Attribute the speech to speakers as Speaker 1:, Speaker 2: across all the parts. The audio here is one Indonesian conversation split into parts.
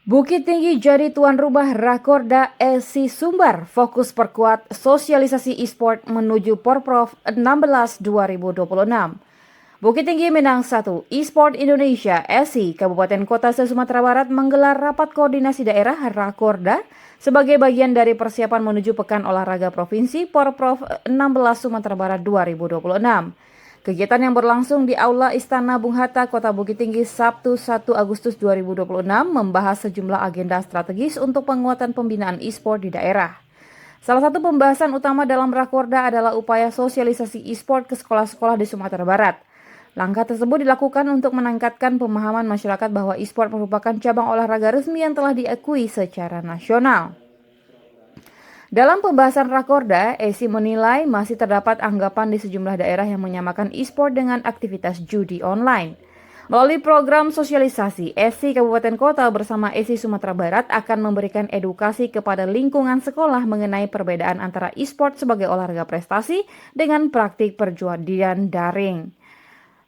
Speaker 1: Bukit Tinggi jadi tuan rumah Rakorda SC Sumbar, fokus perkuat sosialisasi e-sport menuju Porprov 16 2026. Bukit Tinggi Minang 1, e-sport Indonesia SC Kabupaten Kota Sumatera Barat menggelar rapat koordinasi daerah Rakorda sebagai bagian dari persiapan menuju Pekan Olahraga Provinsi Porprov 16 Sumatera Barat 2026. Kegiatan yang berlangsung di Aula Istana Bung Hatta, Kota Bukit Tinggi, Sabtu 1 Agustus 2026 membahas sejumlah agenda strategis untuk penguatan pembinaan e-sport di daerah. Salah satu pembahasan utama dalam Rakorda adalah upaya sosialisasi e-sport ke sekolah-sekolah di Sumatera Barat. Langkah tersebut dilakukan untuk meningkatkan pemahaman masyarakat bahwa e-sport merupakan cabang olahraga resmi yang telah diakui secara nasional. Dalam pembahasan Rakorda, SC menilai masih terdapat anggapan di sejumlah daerah yang menyamakan e-sport dengan aktivitas judi online. Melalui program sosialisasi, SC Kabupaten Kota bersama SC Sumatera Barat akan memberikan edukasi kepada lingkungan sekolah mengenai perbedaan antara e-sport sebagai olahraga prestasi dengan praktik perjudian daring.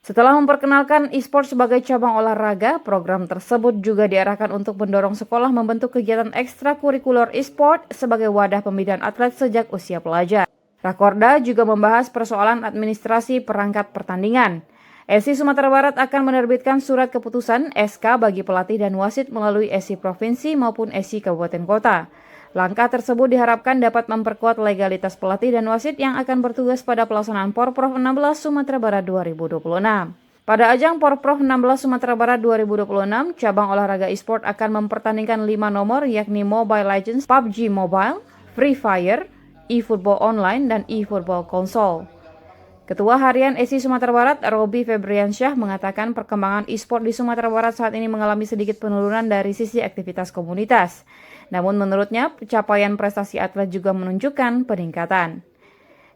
Speaker 1: Setelah memperkenalkan e-sport sebagai cabang olahraga, program tersebut juga diarahkan untuk mendorong sekolah membentuk kegiatan ekstrakurikuler e-sport sebagai wadah pembinaan atlet sejak usia pelajar. Rakorda juga membahas persoalan administrasi perangkat pertandingan. SC Sumatera Barat akan menerbitkan surat keputusan SK bagi pelatih dan wasit melalui SC Provinsi maupun SC Kabupaten Kota. Langkah tersebut diharapkan dapat memperkuat legalitas pelatih dan wasit yang akan bertugas pada pelaksanaan Porprov 16 Sumatera Barat 2026. Pada ajang Porprov 16 Sumatera Barat 2026, cabang olahraga e-sport akan mempertandingkan 5 nomor yakni Mobile Legends, PUBG Mobile, Free Fire, eFootball Online, dan eFootball Console. Ketua Harian SC Sumatera Barat, Robi Febriansyah, mengatakan perkembangan e-sport di Sumatera Barat saat ini mengalami sedikit penurunan dari sisi aktivitas komunitas. Namun menurutnya, pencapaian prestasi atlet juga menunjukkan peningkatan.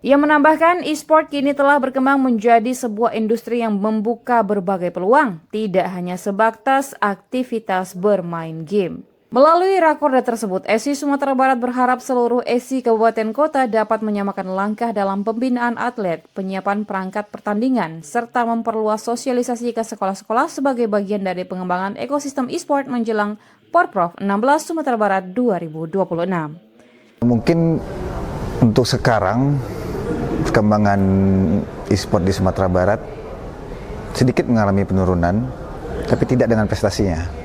Speaker 1: Ia menambahkan e-sport kini telah berkembang menjadi sebuah industri yang membuka berbagai peluang, tidak hanya sebatas aktivitas bermain game. Melalui Rakorda tersebut, SC Sumatera Barat berharap seluruh SC Kabupaten Kota dapat menyamakan langkah dalam pembinaan atlet, penyiapan perangkat pertandingan, serta memperluas sosialisasi ke sekolah-sekolah sebagai bagian dari pengembangan ekosistem e-sport menjelang Porprov 16 Sumatera Barat 2026.
Speaker 2: Mungkin untuk sekarang perkembangan e-sport di Sumatera Barat sedikit mengalami penurunan, tapi tidak dengan prestasinya.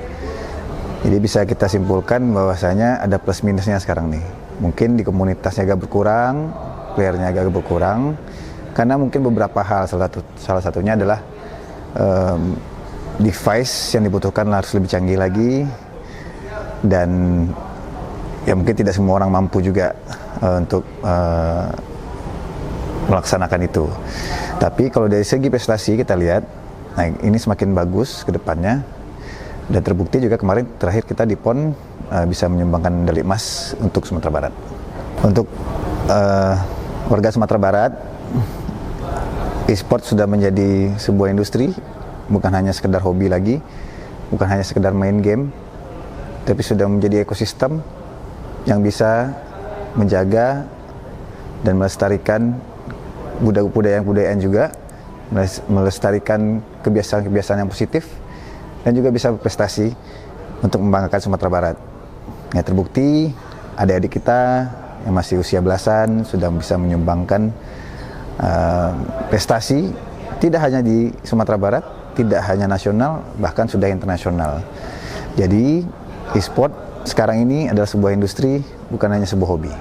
Speaker 2: Jadi bisa kita simpulkan bahwasanya ada plus minusnya sekarang nih. Mungkin di komunitasnya agak berkurang, playernya agak berkurang, karena mungkin beberapa hal, salah satunya adalah device yang dibutuhkan harus lebih canggih lagi, dan ya mungkin tidak semua orang mampu juga untuk melaksanakan itu. Tapi kalau dari segi prestasi kita lihat, nah ini semakin bagus ke depannya. Dan terbukti juga kemarin terakhir kita di PON bisa menyumbangkan medali emas untuk Sumatera Barat. Untuk warga Sumatera Barat, e-sport sudah menjadi sebuah industri, bukan hanya sekedar hobi lagi, bukan hanya sekedar main game, tapi sudah menjadi ekosistem yang bisa menjaga dan melestarikan budaya-budayaan juga, melestarikan kebiasaan-kebiasaan yang positif, dan juga bisa berprestasi untuk membanggakan Sumatera Barat. Ya, terbukti adik-adik kita yang masih usia belasan sudah bisa menyumbangkan prestasi tidak hanya di Sumatera Barat, tidak hanya nasional, bahkan sudah internasional. Jadi e-sport sekarang ini adalah sebuah industri, bukan hanya sebuah hobi.